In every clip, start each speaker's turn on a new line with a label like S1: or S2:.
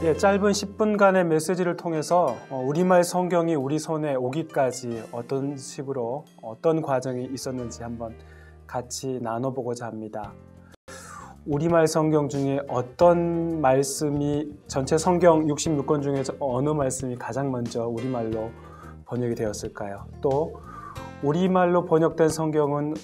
S1: 짧은 10분간의 메시지를 통해서 우리말 성경이 우리 손에 오기까지 어떤 식으로 어떤 과정이 있었는지 한번 같이 나눠보고자 합니다. 우리말 성경 중에 어떤 말씀이 전체 성경 66권 중에서 어느 말씀이 가장 먼저 우리말로 번역이 되었을까요? 또 우리말로 번역된 성경은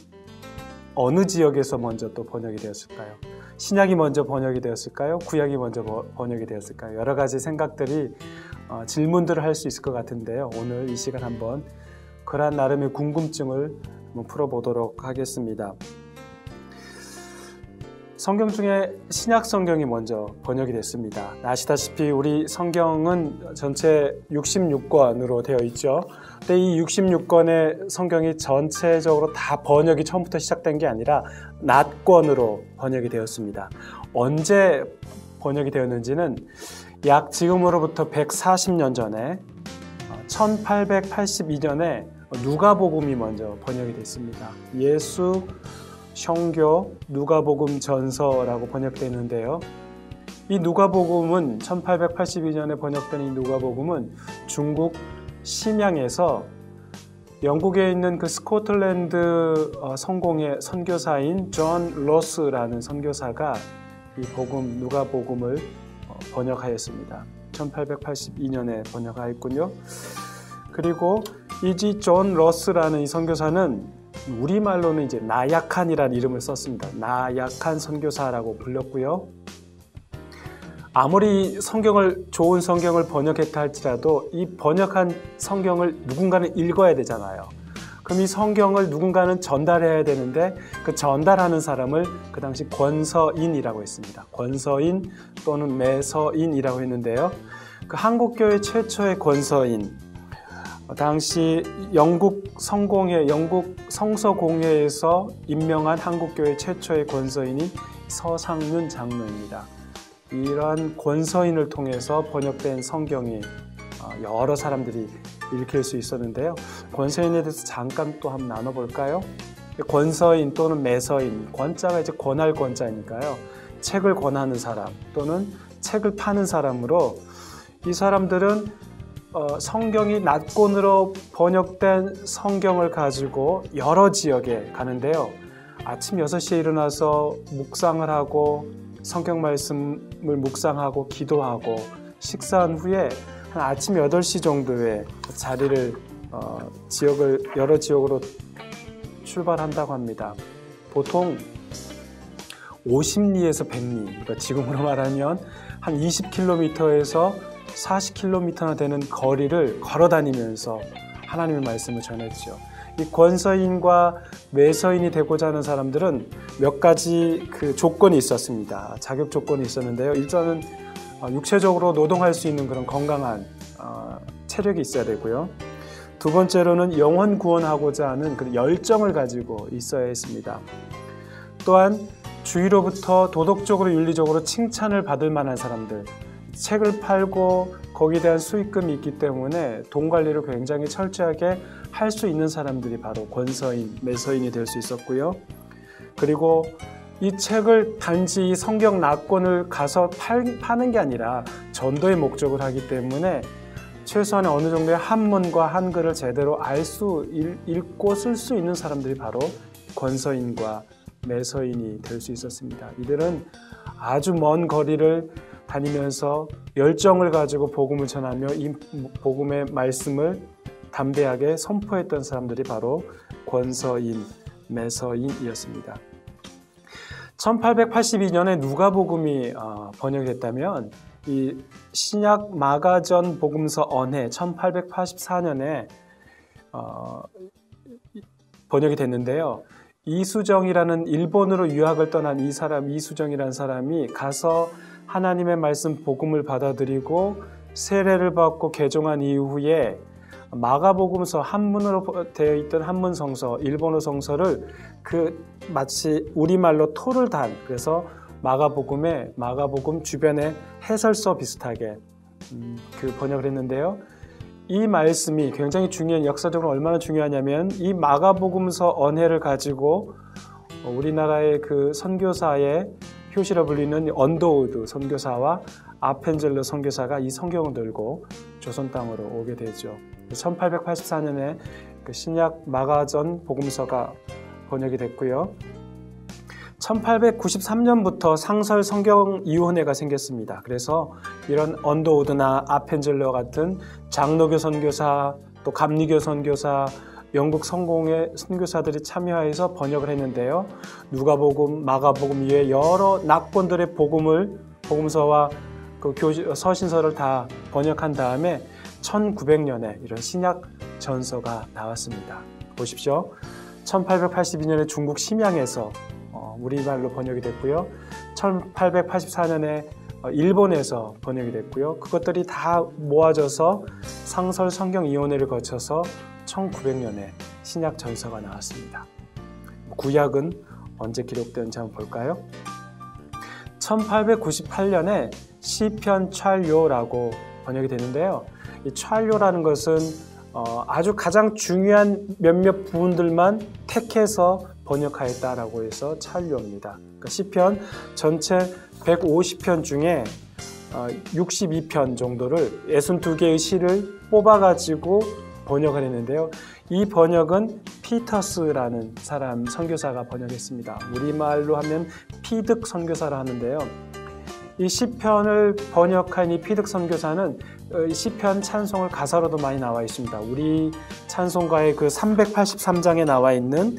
S1: 어느 지역에서 먼저 또 번역이 되었을까요? 신약이 먼저 번역이 되었을까요? 구약이 먼저 번역이 되었을까요? 여러 가지 생각들이 질문들을 할 수 있을 것 같은데요. 오늘 이 시간 한번 그러한 나름의 궁금증을 한번 풀어보도록 하겠습니다. 성경 중에 신약 성경이 먼저 번역이 됐습니다. 아시다시피 우리 성경은 전체 66권으로 되어 있죠. 근데 이 66권의 성경이 전체적으로 다 번역이 처음부터 시작된 게 아니라 낫권으로 번역이 되었습니다. 언제 번역이 되었는지는 약 지금으로부터 140년 전에 1882년에 누가복음이 먼저 번역이 됐습니다. 예수 성교 누가복음 전서라고 번역되는데요. 이 누가복음은 1882년에 번역된 이 누가복음은 중국 심양에서 영국에 있는 그 스코틀랜드 성공의 선교사인 존 로스라는 선교사가 이 복음 누가복음을 번역하였습니다. 1882년에 번역하였군요. 그리고 이 존 로스라는 이 선교사는 우리말로는 이제 나약한이라는 이름을 썼습니다. 나약한 선교사라고 불렸고요. 아무리 좋은 성경을 번역했다 할지라도 이 번역한 성경을 누군가는 읽어야 되잖아요. 그럼 이 성경을 누군가는 전달해야 되는데 그 전달하는 사람을 그 당시 권서인이라고 했습니다. 권서인 또는 매서인이라고 했는데요. 그 한국교회 최초의 권서인, 당시 영국 성서공회에서 임명한 한국교회 최초의 권서인이 서상륜 장로입니다. 이러한 권서인을 통해서 번역된 성경이 여러 사람들이 읽힐 수 있었는데요. 권서인에 대해서 잠깐 또 한번 나눠볼까요? 권서인 또는 매서인, 권자가 이제 권할 권자니까요. 책을 권하는 사람 또는 책을 파는 사람으로 이 사람들은 성경이 낫권으로 번역된 성경을 가지고 여러 지역에 가는데요. 아침 6시에 일어나서 묵상을 하고 성경 말씀을 묵상하고 기도하고 식사한 후에 한 아침 8시 정도에 자리를 여러 지역으로 출발한다고 합니다. 보통 50리에서 100리, 그러니까 지금으로 말하면 한 20km에서 40km나 되는 거리를 걸어 다니면서 하나님의 말씀을 전했죠. 이 권서인과 매서인이 되고자 하는 사람들은 몇 가지 그 조건이 있었습니다. 자격 조건이 있었는데요. 일단은 육체적으로 노동할 수 있는 그런 건강한 체력이 있어야 되고요. 두 번째로는 영혼 구원하고자 하는 그 열정을 가지고 있어야 했습니다. 또한 주위로부터 도덕적으로 윤리적으로 칭찬을 받을 만한 사람들, 책을 팔고 거기에 대한 수익금이 있기 때문에 돈 관리를 굉장히 철저하게 할 수 있는 사람들이 바로 권서인, 매서인이 될 수 있었고요. 그리고 이 책을 단지 성경 낫권을 가서 파는 게 아니라 전도의 목적을 하기 때문에 최소한의 어느 정도의 한문과 한글을 제대로 읽고 쓸 수 있는 사람들이 바로 권서인과 매서인이 될 수 있었습니다. 이들은 아주 먼 거리를 다니면서 열정을 가지고 복음을 전하며 이 복음의 말씀을 담대하게 선포했던 사람들이 바로 권서인, 매서인이었습니다. 1882년에 누가복음이 번역됐다면 이 신약 마가전 복음서 언해 1884년에 번역이 됐는데요. 이수정이라는 일본으로 유학을 떠난 이수정이라는 사람이 가서 하나님의 말씀 복음을 받아들이고 세례를 받고 개종한 이후에 마가복음서 한문으로 되어 있던 한문 성서, 일본어 성서를 마치 우리말로 토를 단, 그래서 마가복음 주변에 해설서 비슷하게 번역을 했는데요. 이 말씀이 굉장히 역사적으로 얼마나 중요하냐면 이 마가복음서 언해를 가지고 우리나라의 그 선교사의 표시로 불리는 언더우드 선교사와 아펜젤러 선교사가 이 성경을 들고 조선 땅으로 오게 되죠. 1884년에 그 신약 마가전 복음서가 번역이 됐고요. 1893년부터 상설 성경이혼회가 생겼습니다. 그래서 이런 언더우드나 아펜젤러 같은 장로교 선교사, 또 감리교 선교사, 영국 성공의 선교사들이 참여해서 번역을 했는데요. 누가복음, 마가복음 이외에 여러 낙본들의 복음서와 그 서신서를 다 번역한 다음에 1900년에 이런 신약 전서가 나왔습니다. 보십시오. 1882년에 중국 심양에서 우리말로 번역이 됐고요. 1884년에 일본에서 번역이 됐고요. 그것들이 다 모아져서 상설 성경이혼회를 거쳐서 1900년에 신약 전서가 나왔습니다. 구약은 언제 기록되는지 한번 볼까요? 1898년에 시편 찰요라고 번역이 되는데요. 이 찰요라는 것은 아주 가장 중요한 몇몇 부분들만 택해서 번역하였다라고 해서 찰요입니다. 그러니까 시편 전체 150편 중에 62편 정도를 62개의 시를 뽑아가지고 번역을 했는데요. 이 번역은 피터스라는 사람 선교사가 번역했습니다. 우리말로 하면 피득 선교사라 하는데요. 이 시편을 번역한 이 피득 선교사는 시편 찬송을 가사로도 많이 나와 있습니다. 우리 찬송가의 그 383장에 나와 있는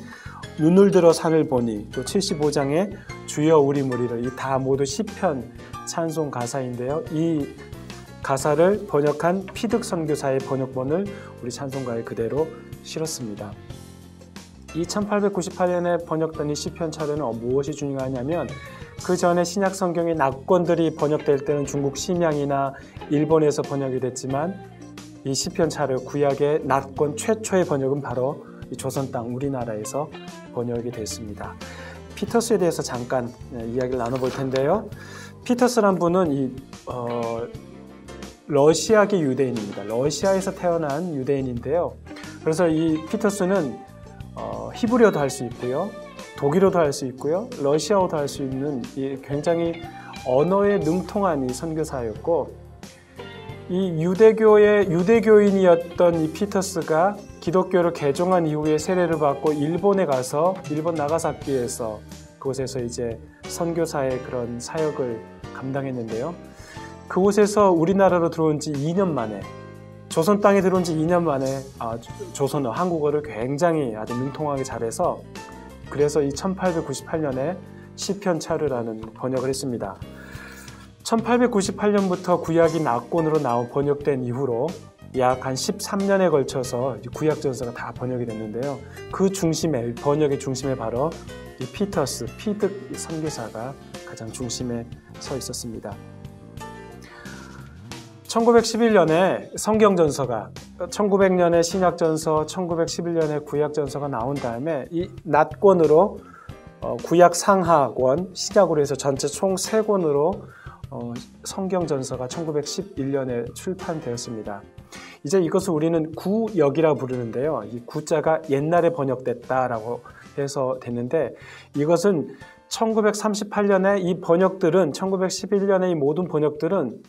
S1: 눈을 들어 산을 보니, 또 75장에 주여 우리 무리를, 이 다 모두 시편 찬송 가사인데요. 이 가사를 번역한 피득 선교사의 번역본을 우리 찬송가에 그대로 실었습니다. 이 1898년에 번역된 이 시편 차례는 무엇이 중요하냐면, 그 전에 신약 성경의 낙권들이 번역될 때는 중국 심양이나 일본에서 번역이 됐지만, 이 시편 차례 구약의 낙권 최초의 번역은 바로 이 조선 땅 우리나라에서 번역이 됐습니다. 피터스에 대해서 잠깐 이야기를 나눠볼 텐데요. 피터스란 분은 러시아계 유대인입니다. 러시아에서 태어난 유대인인데요. 그래서 이 피터스는 히브리어도 할 수 있고요, 독일어도 할 수 있고요, 러시아어도 할 수 있는 굉장히 언어에 능통한 이 선교사였고, 이 유대교인이었던 이 피터스가 기독교를 개종한 이후에 세례를 받고 일본에 가서 일본 나가사키에서 그곳에서 이제 선교사의 그런 사역을 감당했는데요. 그곳에서 우리나라로 들어온 지 2년 만에, 조선 땅에 들어온 지 2년 만에 조선어, 한국어를 굉장히 아주 능통하게 잘해서, 그래서 이 1898년에 시편 차르라는 번역을 했습니다. 1898년부터 구약이 낙권으로 번역된 이후로 약 한 13년에 걸쳐서 구약 전서가 다 번역이 됐는데요. 그 중심에, 번역의 중심에 바로 이 피터스, 피득 선교사가 가장 중심에 서 있었습니다. 1911년에 성경전서가, 1900년에 신약전서, 1911년에 구약전서가 나온 다음에 이 nat권으로 구약 상하권, 신약으로 해서 전체 총 3권으로 성경전서가 1911년에 출판되었습니다. 이제 이것을 우리는 구역이라고 부르는데요. 이 구자가 옛날에 번역됐다라고 해서 됐는데, 이것은 1938년에 이 번역들은, 1911년에 이 모든 번역들은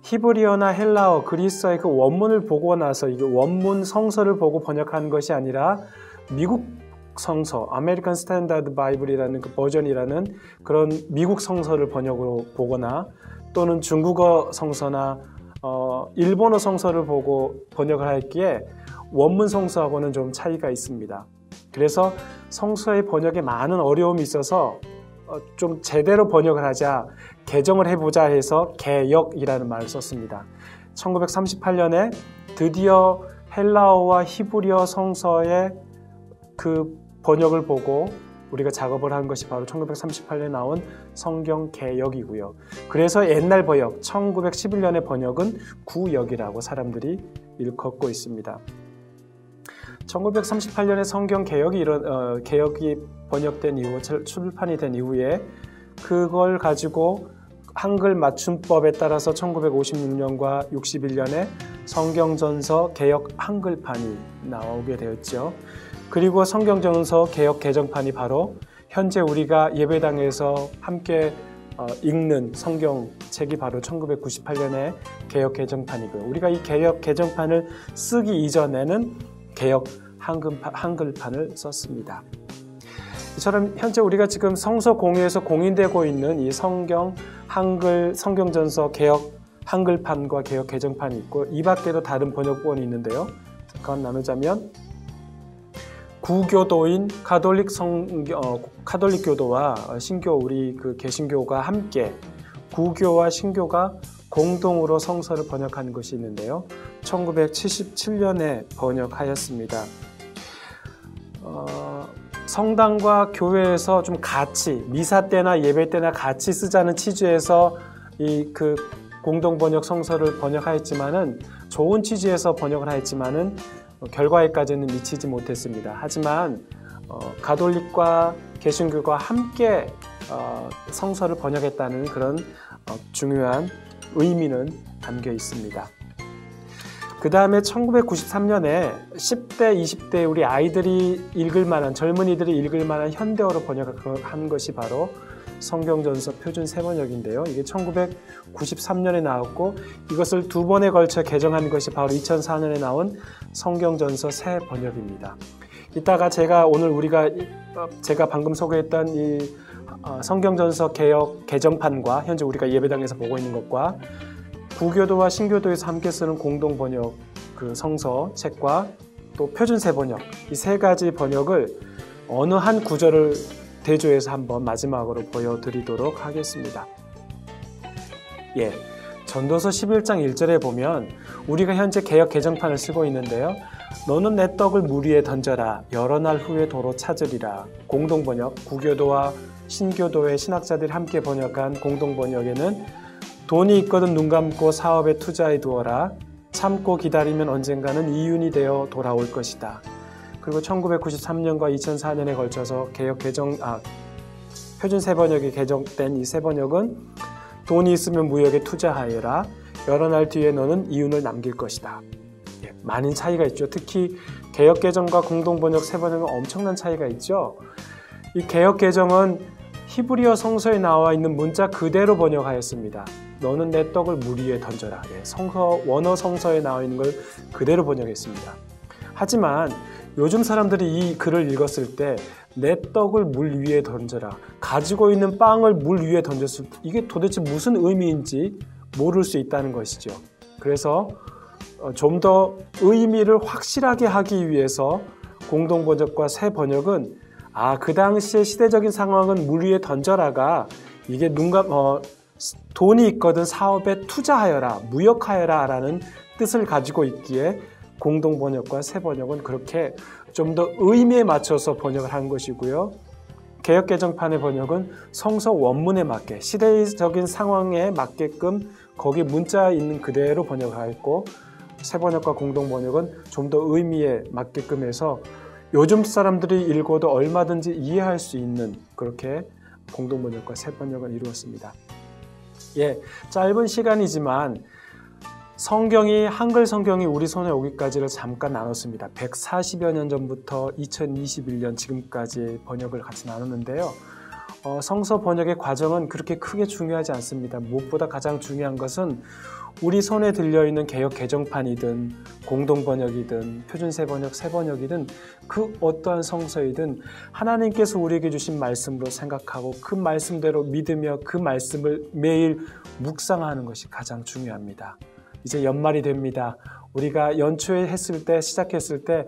S1: 히브리어나 헬라어, 그리스어의 그 원문을 보고 나서 이 원문 성서를 보고 번역한 것이 아니라 미국 성서, 아메리칸 스탠다드 바이블이라는 그 버전이라는 그런 미국 성서를 번역으로 보거나, 또는 중국어 성서나 일본어 성서를 보고 번역을 했기에 원문 성서하고는 좀 차이가 있습니다. 그래서 성서의 번역에 많은 어려움이 있어서 좀 제대로 번역을 하자, 개정을 해보자 해서 개역이라는 말을 썼습니다. 1938년에 드디어 헬라어와 히브리어 성서의 그 번역을 보고 우리가 작업을 한 것이 바로 1938년에 나온 성경 개역이고요. 그래서 옛날 번역, 1911년의 번역은 구역이라고 사람들이 일컫고 있습니다. 1938년에 성경 개역이 번역된 이후, 출판이 된 이후에 그걸 가지고 한글 맞춤법에 따라서 1956년과 61년에 성경전서 개역 한글판이 나오게 되었죠. 그리고 성경전서 개역 개정판이 바로 현재 우리가 예배당에서 함께 읽는 성경책이 바로 1998년에 개역 개정판이고요. 우리가 이 개역 개정판을 쓰기 이전에는 개역 한글판을 썼습니다. 이처럼 현재 우리가 지금 성서 공회에서 공인되고 있는 이 성경 한글 성경전서 개역 한글판과 개역 개정판이 있고, 이 밖에도 다른 번역본이 있는데요. 그건 나누자면 구교도인 가톨릭 교도와 신교 우리 그 개신교가 함께 구교와 신교가 공동으로 성서를 번역한 것이 있는데요. 1977년에 번역하였습니다. 성당과 교회에서 좀 같이 미사 때나 예배 때나 같이 쓰자는 취지에서 이 그 공동 번역 성서를 번역하였지만은, 좋은 취지에서 번역을 하였지만은 결과에까지는 미치지 못했습니다. 하지만 가톨릭과 개신교가 함께 성서를 번역했다는 그런 중요한 의미는 담겨 있습니다. 그 다음에 1993년에 10대, 20대 우리 아이들이 읽을 만한, 젊은이들이 읽을 만한 현대어로 번역한 것이 바로 성경전서 표준 새번역인데요. 이게 1993년에 나왔고, 이것을 두 번에 걸쳐 개정한 것이 바로 2004년에 나온 성경전서 새 번역입니다. 이따가 제가 방금 소개했던 이 성경전서 개역 개정판과 현재 우리가 예배당에서 보고 있는 것과 구교도와 신교도에서 함께 쓰는 공동 번역 그 성서 책과 또 표준 새 번역, 이 세 가지 번역을 어느 한 구절을 대조해서 한번 마지막으로 보여드리도록 하겠습니다. 전도서 11장 1절에 보면 우리가 현재 개역 개정판을 쓰고 있는데요. 너는 내 떡을 물 위에 던져라. 여러 날 후에 도로 찾으리라. 공동 번역, 구교도와 신교도의 신학자들이 함께 번역한 공동 번역에는 돈이 있거든 눈 감고 사업에 투자해 두어라. 참고 기다리면 언젠가는 이윤이 되어 돌아올 것이다. 그리고 1993년과 2004년에 걸쳐서 표준 새 번역이 개정된 이 새 번역은 돈이 있으면 무역에 투자하여라. 여러 날 뒤에 너는 이윤을 남길 것이다. 많은 차이가 있죠. 특히 개역 개정과 공동 번역 새 번역은 엄청난 차이가 있죠. 이 개역 개정은 히브리어 성서에 나와 있는 문자 그대로 번역하였습니다. 너는 내 떡을 물 위에 던져라. 원어 성서에 나와 있는 걸 그대로 번역했습니다. 하지만 요즘 사람들이 이 글을 읽었을 때 내 떡을 물 위에 던져라, 가지고 있는 빵을 물 위에 던졌을 때 이게 도대체 무슨 의미인지 모를 수 있다는 것이죠. 그래서 좀 더 의미를 확실하게 하기 위해서 공동 번역과 새 번역은 그 당시의 시대적인 상황은 물 위에 던져라가 이게 돈이 있거든 사업에 투자하여라, 무역하여라 라는 뜻을 가지고 있기에 공동 번역과 새 번역은 그렇게 좀 더 의미에 맞춰서 번역을 한 것이고요. 개역 개정판의 번역은 성서 원문에 맞게 시대적인 상황에 맞게끔 거기 문자 있는 그대로 번역하였고, 새 번역과 공동 번역은 좀 더 의미에 맞게끔 해서 요즘 사람들이 읽어도 얼마든지 이해할 수 있는 그렇게 공동 번역과 새 번역을 이루었습니다. 짧은 시간이지만 한글 성경이 우리 손에 오기까지를 잠깐 나눴습니다. 140여 년 전부터 2021년 지금까지 번역을 같이 나눴는데요. 성서 번역의 과정은 그렇게 크게 중요하지 않습니다. 무엇보다 가장 중요한 것은 우리 손에 들려있는 개역 개정판이든 공동 번역이든 표준 새 번역, 새 번역이든 그 어떠한 성서이든 하나님께서 우리에게 주신 말씀으로 생각하고 그 말씀대로 믿으며 그 말씀을 매일 묵상하는 것이 가장 중요합니다. 이제 연말이 됩니다. 우리가 연초에 시작했을 때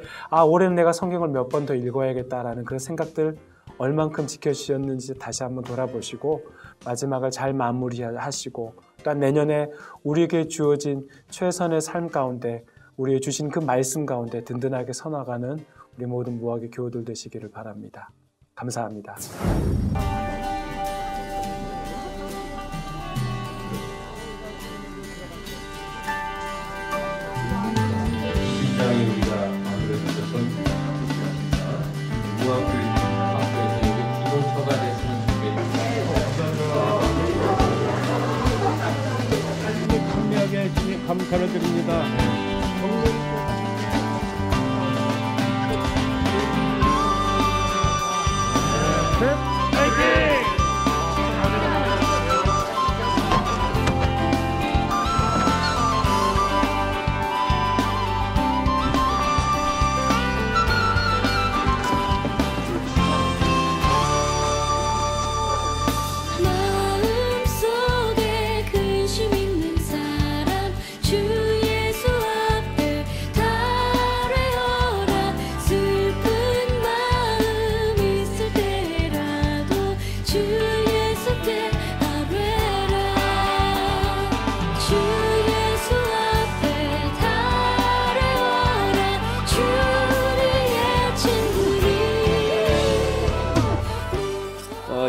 S1: 올해는 내가 성경을 몇 번 더 읽어야겠다라는 그런 생각들 얼만큼 지켜주셨는지 다시 한번 돌아보시고 마지막을 잘 마무리하시고, 또한 내년에 우리에게 주어진 최선의 삶 가운데 우리에게 주신 그 말씀 가운데 든든하게 서나가는 우리 모든 무학의 교우들 되시기를 바랍니다. 감사합니다.
S2: 우리가 만들어서 무학교육 학교에서 여기 기본표가 됐으면 좋겠습니다.
S3: 참여하게 해주니 감사를 드립니다. 셋.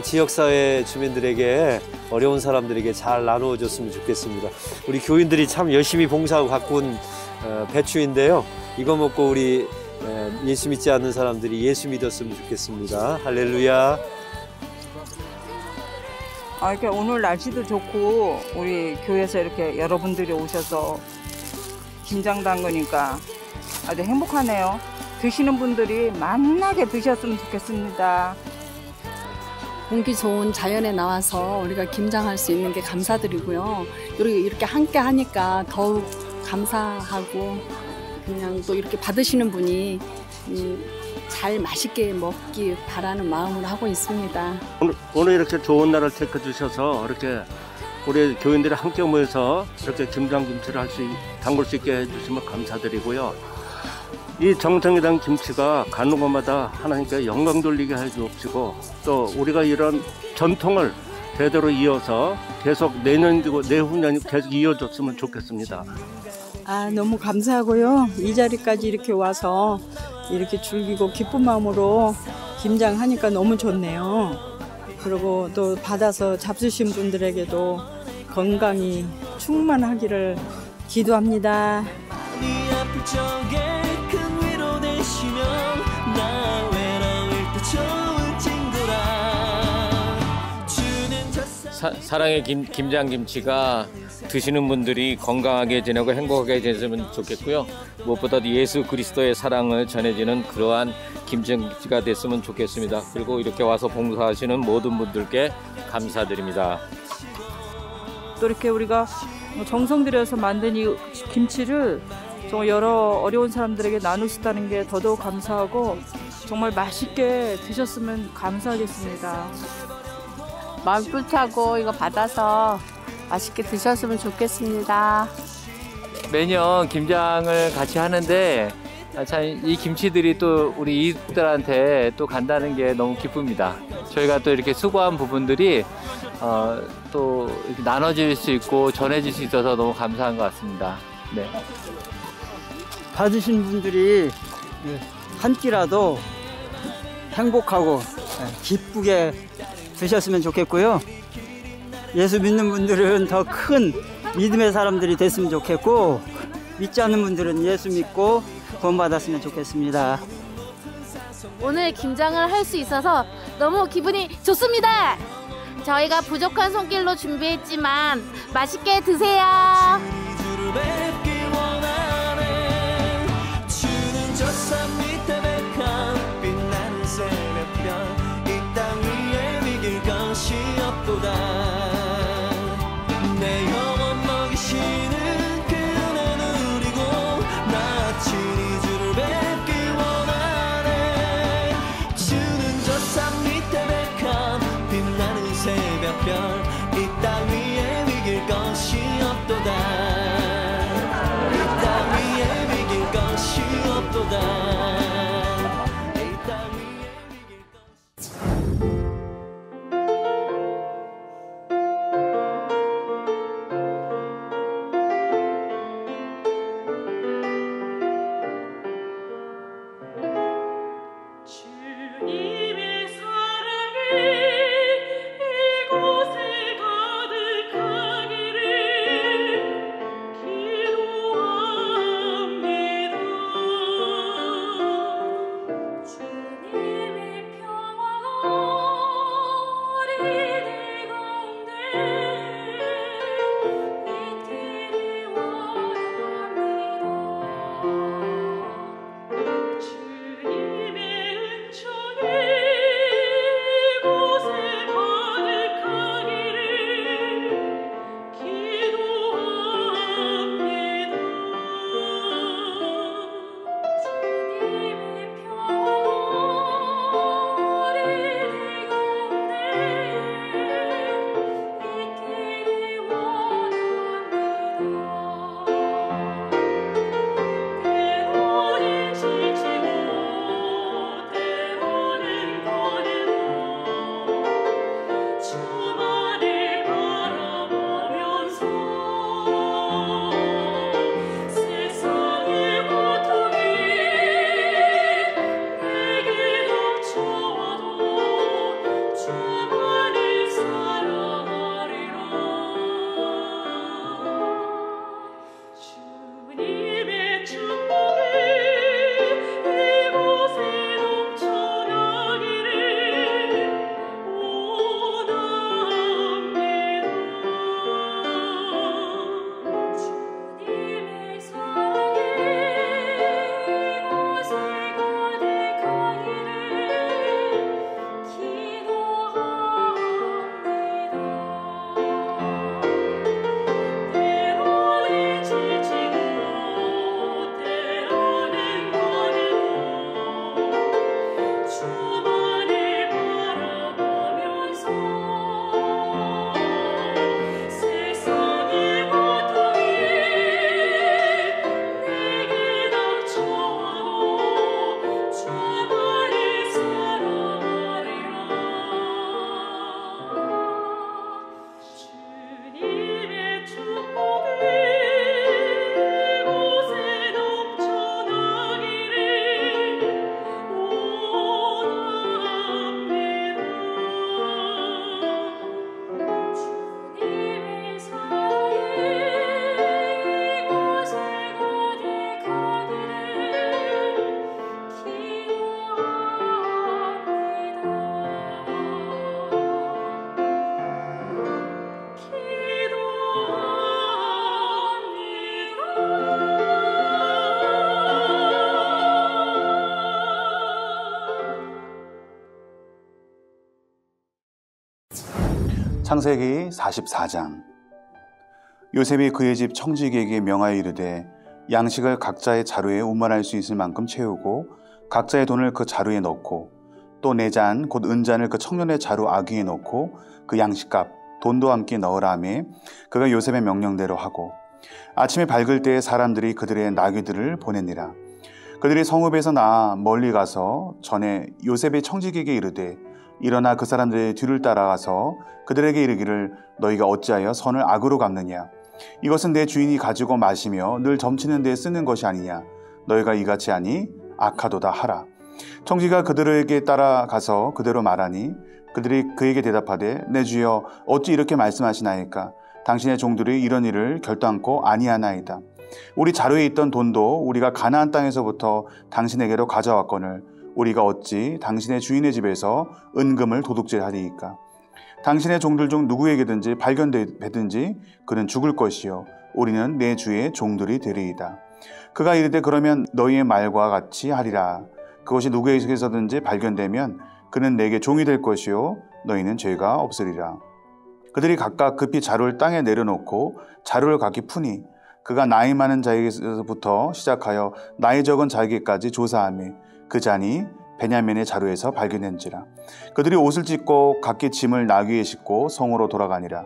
S4: 지역사회 주민들에게 어려운 사람들에게 잘 나누어 줬으면 좋겠습니다. 우리 교인들이 참 열심히 봉사하고 갖고 온 배추인데요. 이거 먹고 우리 예수 믿지 않는 사람들이 예수 믿었으면 좋겠습니다. 할렐루야.
S5: 이렇게 오늘 날씨도 좋고 우리 교회에서 이렇게 여러분들이 오셔서 김장 담그니까 아주 행복하네요. 드시는 분들이 만나게 드셨으면 좋겠습니다.
S6: 공기 좋은 자연에 나와서 우리가 김장할 수 있는 게 감사드리고요. 이렇게 함께 하니까 더욱 감사하고 그냥 또 이렇게 받으시는 분이 잘 맛있게 먹기 바라는 마음으로 하고 있습니다.
S3: 오늘 이렇게 좋은 날을 택해 주셔서 이렇게 우리 교인들이 함께 모여서 이렇게 김장김치를 담글 수 있게 해주시면 감사드리고요. 이 정성이 된 김치가 가는 곳마다 하나님께 영광 돌리게 해주시고 또 우리가 이런 전통을 대대로 이어서 계속 내년이고 내후년이 계속 이어졌으면 좋겠습니다.
S7: 너무 감사하고요. 이 자리까지 이렇게 와서 이렇게 즐기고 기쁜 마음으로 김장하니까 너무 좋네요. 그리고 또 받아서 잡수신 분들에게도 건강이 충만하기를 기도합니다.
S2: 사랑의 김장김치가 드시는 분들이 건강하게 지내고 행복하게 지냈으면 좋겠고요. 무엇보다도 예수 그리스도의 사랑을 전해지는 그러한 김장김치가 됐으면 좋겠습니다. 그리고 이렇게 와서 봉사하시는 모든 분들께 감사드립니다.
S5: 또 이렇게 우리가 정성 들여서 만든 이 김치를 정말 여러 어려운 사람들에게 나누시다는 게 더더욱 감사하고 정말 맛있게 드셨으면 감사하겠습니다.
S6: 마음 뿌듯하고 이거 받아서 맛있게 드셨으면 좋겠습니다.
S2: 매년 김장을 같이 하는데 참 이 김치들이 또 우리 이웃들한테 또 간다는 게 너무 기쁩니다. 저희가 또 이렇게 수고한 부분들이 또 이렇게 나눠질 수 있고 전해질 수 있어서 너무 감사한 것 같습니다. 네.
S8: 받으신 분들이 한 끼라도 행복하고 기쁘게 드셨으면 좋겠고요. 예수 믿는 분들은 더 큰 믿음의 사람들이 됐으면 좋겠고 믿지 않는 분들은 예수 믿고 구원받았으면 좋겠습니다.
S9: 오늘 김장을 할 수 있어서 너무 기분이 좋습니다. 저희가 부족한 손길로 준비했지만 맛있게 드세요.
S10: 내 영혼 먹이시는 그 은혜 누리고 나 친히 주를 뵙기 원하네. 주는 저 산 밑에 백합 빛나는 새벽별 이 땅 위에 이길 것이 없도다.
S11: 창세기 44장. 요셉이 그의 집 청지기에게 명하여 이르되 양식을 각자의 자루에 운반할 수 있을 만큼 채우고 각자의 돈을 그 자루에 넣고 또 내 잔 곧 은잔을 그 청년의 자루 아귀에 넣고 그 양식값 돈도 함께 넣으라 하매 그가 요셉의 명령대로 하고 아침에 밝을 때에 사람들이 그들의 나귀들을 보내니라. 그들이 성읍에서 나아 멀리 가서 전에 요셉의 청지기에게 이르되 일어나 그 사람들의 뒤를 따라가서 그들에게 이르기를 너희가 어찌하여 선을 악으로 갚느냐. 이것은 내 주인이 가지고 마시며 늘 점치는 데에 쓰는 것이 아니냐. 너희가 이같이 하니 악하도다 하라. 청지기가 그들에게 따라가서 그대로 말하니 그들이 그에게 대답하되 내 주여 어찌 이렇게 말씀하시나이까. 당신의 종들이 이런 일을 결단코 아니하나이다. 우리 자루에 있던 돈도 우리가 가나안 땅에서부터 당신에게로 가져왔거늘 우리가 어찌 당신의 주인의 집에서 은금을 도둑질하리이까. 당신의 종들 중 누구에게든지 발견되든지 그는 죽을 것이요 우리는 내 주의 종들이 되리이다. 그가 이르되 그러면 너희의 말과 같이 하리라. 그것이 누구에게서든지 발견되면 그는 내게 종이 될 것이요 너희는 죄가 없으리라. 그들이 각각 급히 자루를 땅에 내려놓고 자루를 각기 푸니 그가 나이 많은 자에게서부터 시작하여 나이 적은 자에게까지 조사하며 그 잔이 베냐민의 자루에서 발견된지라. 그들이 옷을 찢고 각기 짐을 나귀에 싣고 성으로 돌아가니라.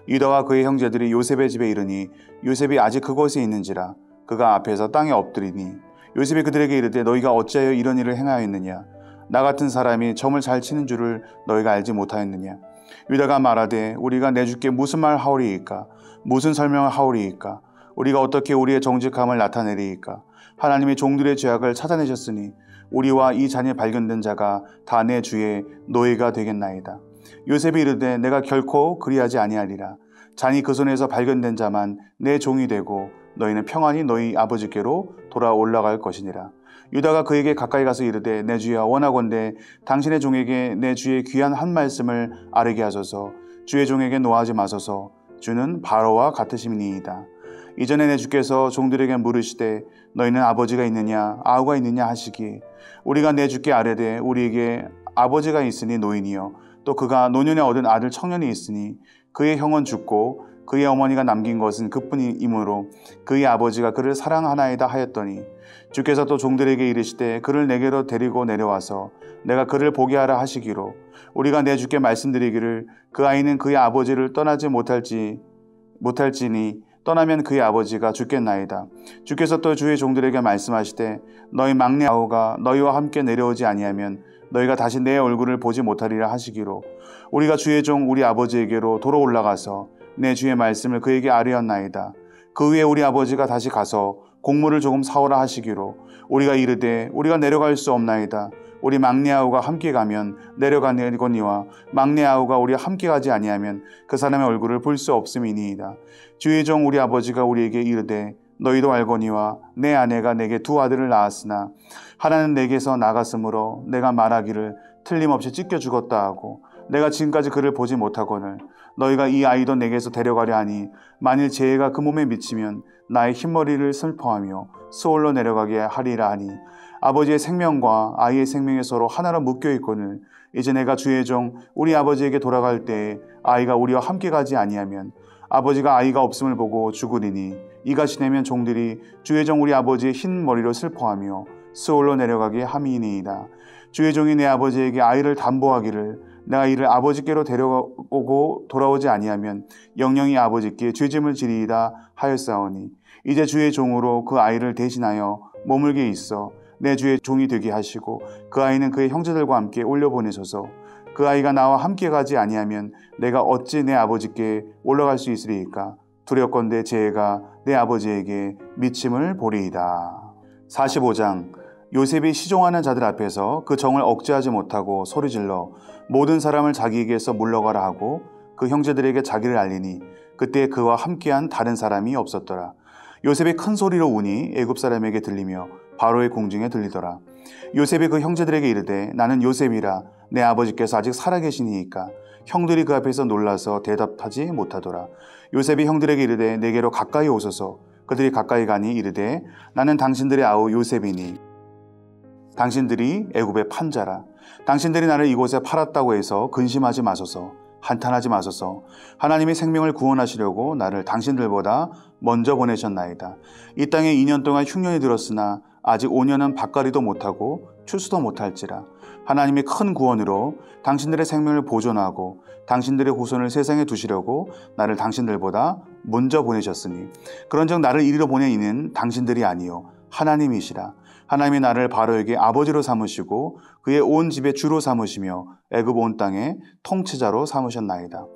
S11: 유다와 그의 형제들이 요셉의 집에 이르니 요셉이 아직 그곳에 있는지라. 그가 앞에서 땅에 엎드리니 요셉이 그들에게 이르되 너희가 어찌하여 이런 일을 행하였느냐. 나 같은 사람이 점을 잘 치는 줄을 너희가 알지 못하였느냐. 유다가 말하되 우리가 내 주께 무슨 말 하오리이까. 무슨 설명을 하오리이까. 우리가 어떻게 우리의 정직함을 나타내리이까. 하나님이 종들의 죄악을 찾아내셨으니 우리와 이 잔이 발견된 자가 다 내 주의 노예가 되겠나이다. 요셉이 이르되 내가 결코 그리하지 아니하리라. 잔이 그 손에서 발견된 자만 내 종이 되고 너희는 평안히 너희 아버지께로 돌아 올라갈 것이니라. 유다가 그에게 가까이 가서 이르되 내 주여 원하건대 당신의 종에게 내 주의 귀한 한 말씀을 아뢰게 하소서. 주의 종에게 노하지 마소서. 주는 바로와 같으심이니이다. 이전에 내 주께서 종들에게 물으시되 너희는 아버지가 있느냐 아우가 있느냐 하시기에 우리가 내 주께 아뢰되 우리에게 아버지가 있으니 노인이요 또 그가 노년에 얻은 아들 청년이 있으니 그의 형은 죽고 그의 어머니가 남긴 것은 그뿐이므로 그의 아버지가 그를 사랑하나이다 하였더니 주께서 또 종들에게 이르시되 그를 내게로 데리고 내려와서 내가 그를 보게 하라 하시기로 우리가 내 주께 말씀드리기를 그 아이는 그의 아버지를 떠나지 못할지니 떠나면 그의 아버지가 죽겠나이다. 주께서 또 주의 종들에게 말씀하시되 너희 막내 아우가 너희와 함께 내려오지 아니하면 너희가 다시 내 얼굴을 보지 못하리라 하시기로 우리가 주의 종 우리 아버지에게로 도로 올라가서 내 주의 말씀을 그에게 아뢰었나이다. 그 후에 우리 아버지가 다시 가서 곡물을 조금 사오라 하시기로 우리가 이르되 우리가 내려갈 수 없나이다. 우리 막내 아우가 함께 가면 내려가거니와 막내 아우가 우리와 함께 가지 아니하면 그 사람의 얼굴을 볼 수 없음이니이다. 주의 종 우리 아버지가 우리에게 이르되 너희도 알거니와 내 아내가 내게 두 아들을 낳았으나 하나는 내게서 나갔으므로 내가 말하기를 틀림없이 찢겨 죽었다 하고 내가 지금까지 그를 보지 못하거늘 너희가 이 아이도 내게서 데려가려 하니 만일 재해가 그 몸에 미치면 나의 흰머리를 슬퍼하며 수월로 내려가게 하리라 하니 아버지의 생명과 아이의 생명이 서로 하나로 묶여 있거늘 이제 내가 주의 종 우리 아버지에게 돌아갈 때에 아이가 우리와 함께 가지 아니하면 아버지가 아이가 없음을 보고 죽으리니 이같이 되면 종들이 주의 종 우리 아버지의 흰 머리로 슬퍼하며 수월로 내려가게 함이니이다. 주의 종이 내 아버지에게 아이를 담보하기를 내가 이를 아버지께로 데려오고 돌아오지 아니하면 영영이 아버지께 죄짐을 지리이다 하였사오니 이제 주의 종으로 그 아이를 대신하여 머물게 있어 내 주의 종이 되게 하시고 그 아이는 그의 형제들과 함께 올려보내소서. 그 아이가 나와 함께 가지 아니하면 내가 어찌 내 아버지께 올라갈 수 있으리이까. 두렵건대 재해가 내 아버지에게 미침을 보리이다. 45장. 요셉이 시종하는 자들 앞에서 그 정을 억제하지 못하고 소리질러 모든 사람을 자기에게서 물러가라 하고 그 형제들에게 자기를 알리니 그때 그와 함께한 다른 사람이 없었더라. 요셉이 큰 소리로 우니 애굽 사람에게 들리며 바로의 궁중에 들리더라. 요셉이 그 형제들에게 이르되 나는 요셉이라 내 아버지께서 아직 살아계시니이까. 형들이 그 앞에서 놀라서 대답하지 못하더라. 요셉이 형들에게 이르되 내게로 가까이 오소서. 그들이 가까이 가니 이르되 나는 당신들의 아우 요셉이니 당신들이 애굽의 판자라. 당신들이 나를 이곳에 팔았다고 해서 근심하지 마소서. 한탄하지 마소서. 하나님이 생명을 구원하시려고 나를 당신들보다 먼저 보내셨나이다. 이 땅에 2년 동안 흉년이 들었으나 아직 5년은 밭갈이도 못하고 추수도 못할지라. 하나님이 큰 구원으로 당신들의 생명을 보존하고 당신들의 후손을 세상에 두시려고 나를 당신들보다 먼저 보내셨으니 그런즉 나를 이리로 보낸 이는 당신들이 아니요 하나님이시라. 하나님이 나를 바로에게 아버지로 삼으시고 그의 온 집의 주로 삼으시며 애굽 온 땅의 통치자로 삼으셨나이다.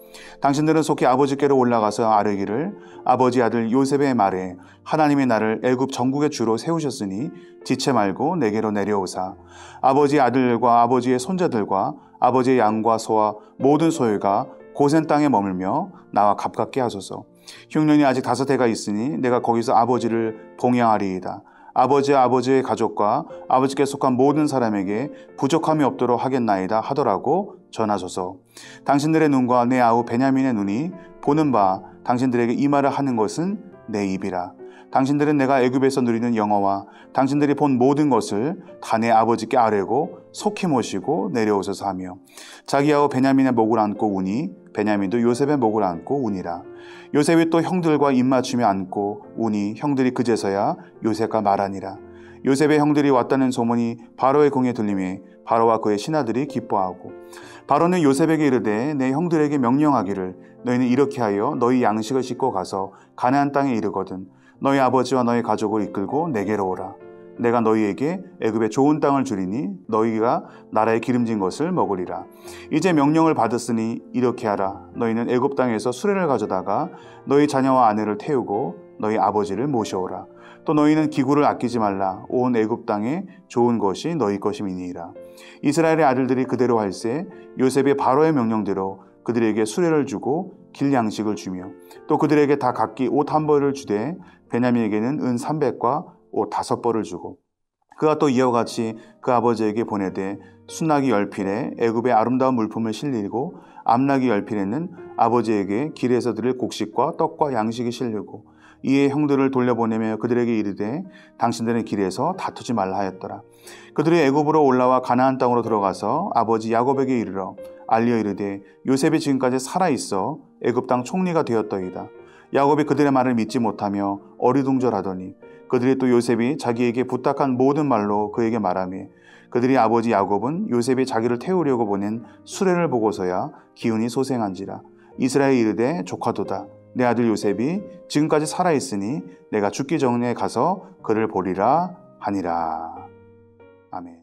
S11: 당신들은 속히 아버지께로 올라가서 아뢰기를 아버지 아들 요셉의 말에 하나님이 나를 애굽 전국의 주로 세우셨으니 지체 말고 내게로 내려오사 아버지의 아들과 아버지의 손자들과 아버지의 양과 소와 모든 소유가 고센 땅에 머물며 나와 가깝게 하소서. 흉년이 아직 5해가 있으니 내가 거기서 아버지를 봉양하리이다. 아버지와 아버지의 가족과 아버지께 속한 모든 사람에게 부족함이 없도록 하겠나이다 하더라고 전하소서. 당신들의 눈과 내 아우 베냐민의 눈이 보는 바 당신들에게 이 말을 하는 것은 내 입이라. 당신들은 내가 애굽에서 누리는 영화와 당신들이 본 모든 것을 다 내 아버지께 아뢰고 속히 모시고 내려오소서 하며 자기 아우 베냐민의 목을 안고 우니 베냐민도 요셉의 목을 안고 우니라. 요셉이 또 형들과 입맞추며 안고 우니 형들이 그제서야 요셉과 말하니라. 요셉의 형들이 왔다는 소문이 바로의 궁에 들리매 바로와 그의 신하들이 기뻐하고 바로는 요셉에게 이르되 내 형들에게 명령하기를 너희는 이렇게 하여 너희 양식을 싣고 가서 가나안 땅에 이르거든 너희 아버지와 너희 가족을 이끌고 내게로 오라. 내가 너희에게 애굽의 좋은 땅을 주리니 너희가 나라의 기름진 것을 먹으리라. 이제 명령을 받았으니 이렇게 하라. 너희는 애굽 땅에서 수레를 가져다가 너희 자녀와 아내를 태우고 너희 아버지를 모셔오라. 또 너희는 기구를 아끼지 말라. 온 애굽 땅에 좋은 것이 너희 것임이니이다. 이스라엘의 아들들이 그대로 할세 요셉이 바로의 명령대로 그들에게 수레를 주고 길 양식을 주며 또 그들에게 다 각기 옷 한 벌을 주되 베냐민에게는 은 300과 옷 5벌을 주고 그가 또 이와 같이 그 아버지에게 보내되 순나기 10필에 애굽의 아름다운 물품을 실리고 암나기 10필에는 아버지에게 길에서 드릴 곡식과 떡과 양식이 실리고 이에 형들을 돌려보내며 그들에게 이르되 당신들은 길에서 다투지 말라 하였더라. 그들이 애굽으로 올라와 가나안 땅으로 들어가서 아버지 야곱에게 이르러 알려 이르되 요셉이 지금까지 살아있어 애굽 땅 총리가 되었더이다. 야곱이 그들의 말을 믿지 못하며 어리둥절하더니 그들이 또 요셉이 자기에게 부탁한 모든 말로 그에게 말하며 그들이 아버지 야곱은 요셉이 자기를 태우려고 보낸 수레를 보고서야 기운이 소생한지라. 이스라엘이 이르되 조카도다. 내 아들 요셉이 지금까지 살아있으니 내가 죽기 전에 가서 그를 보리라 하니라. 아멘.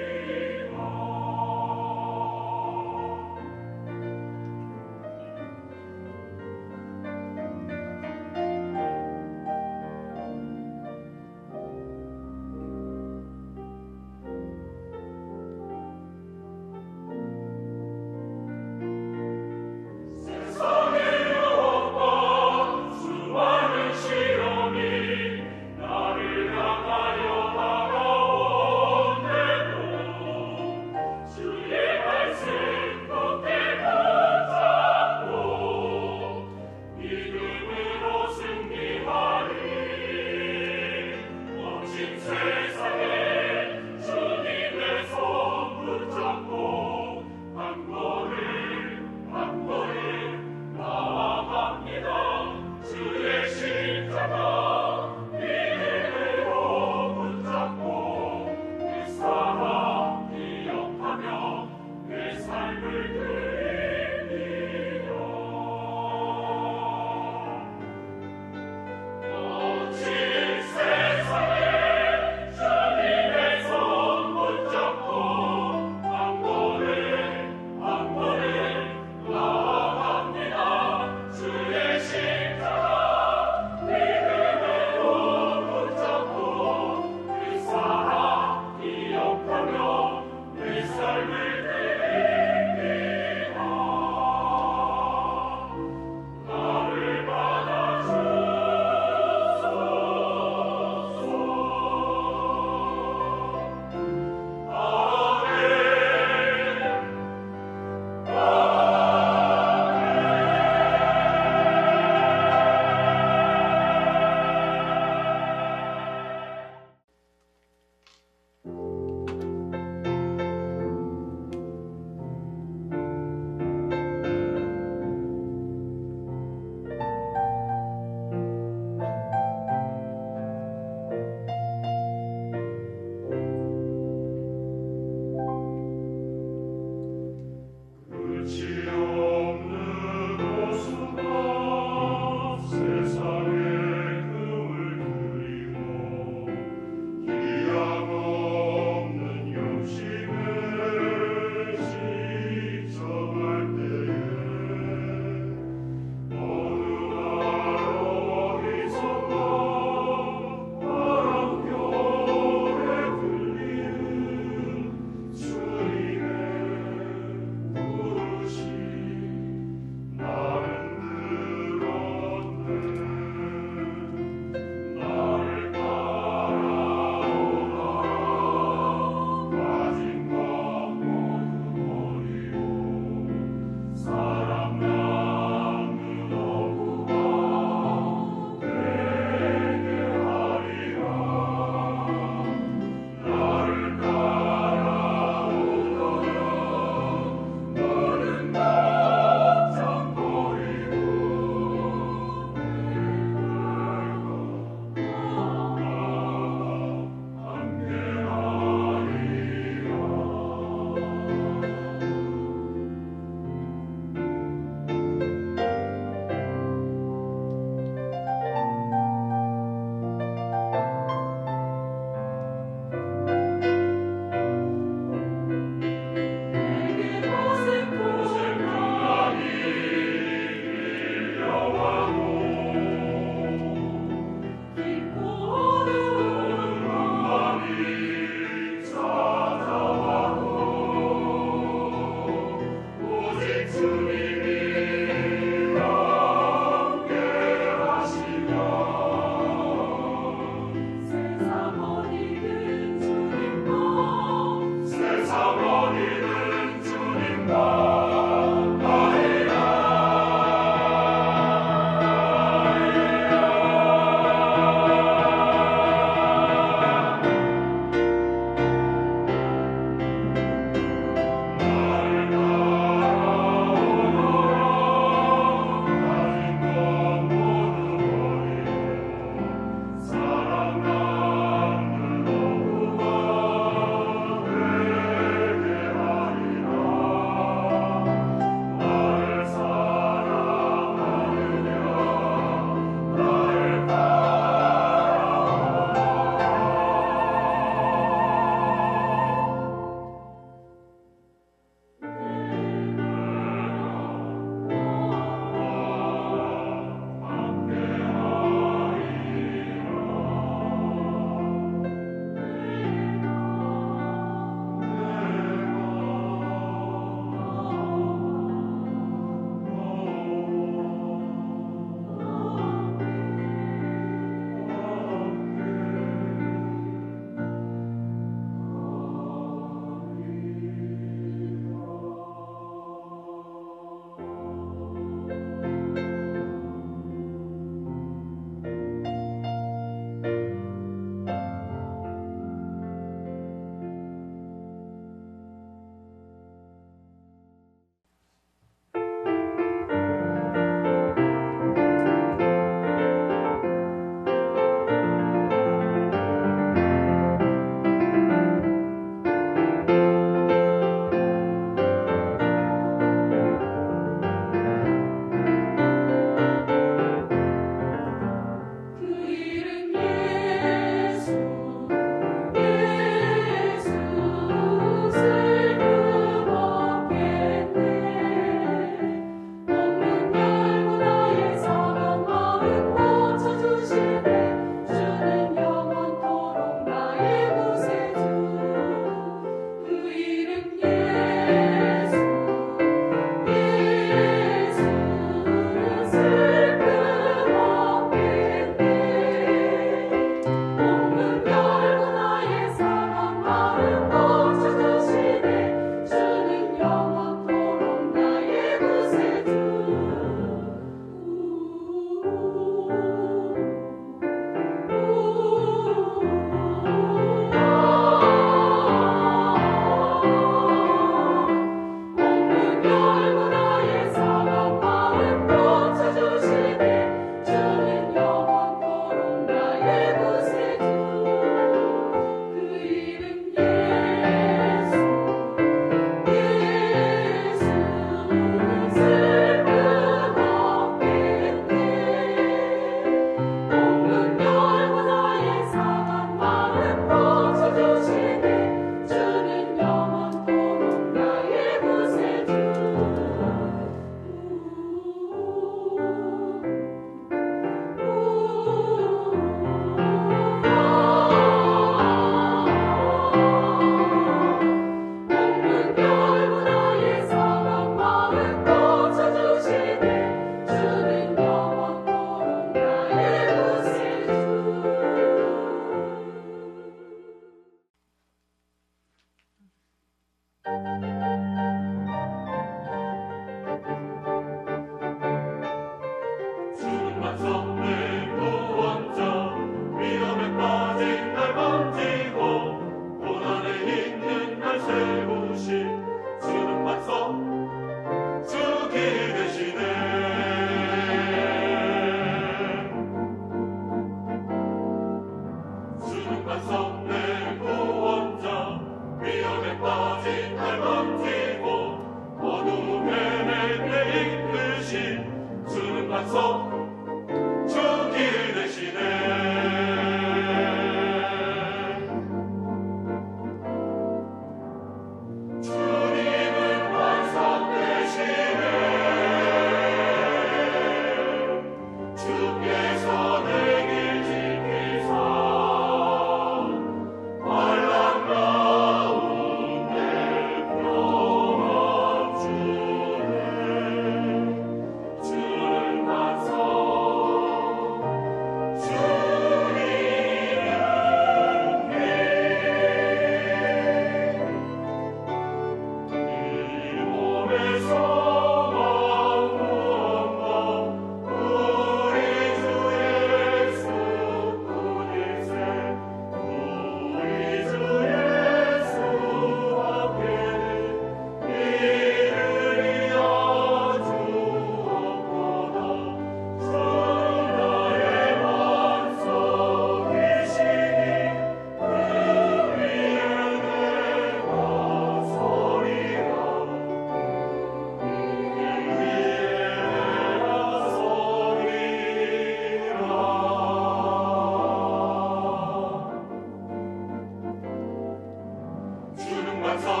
S10: 영광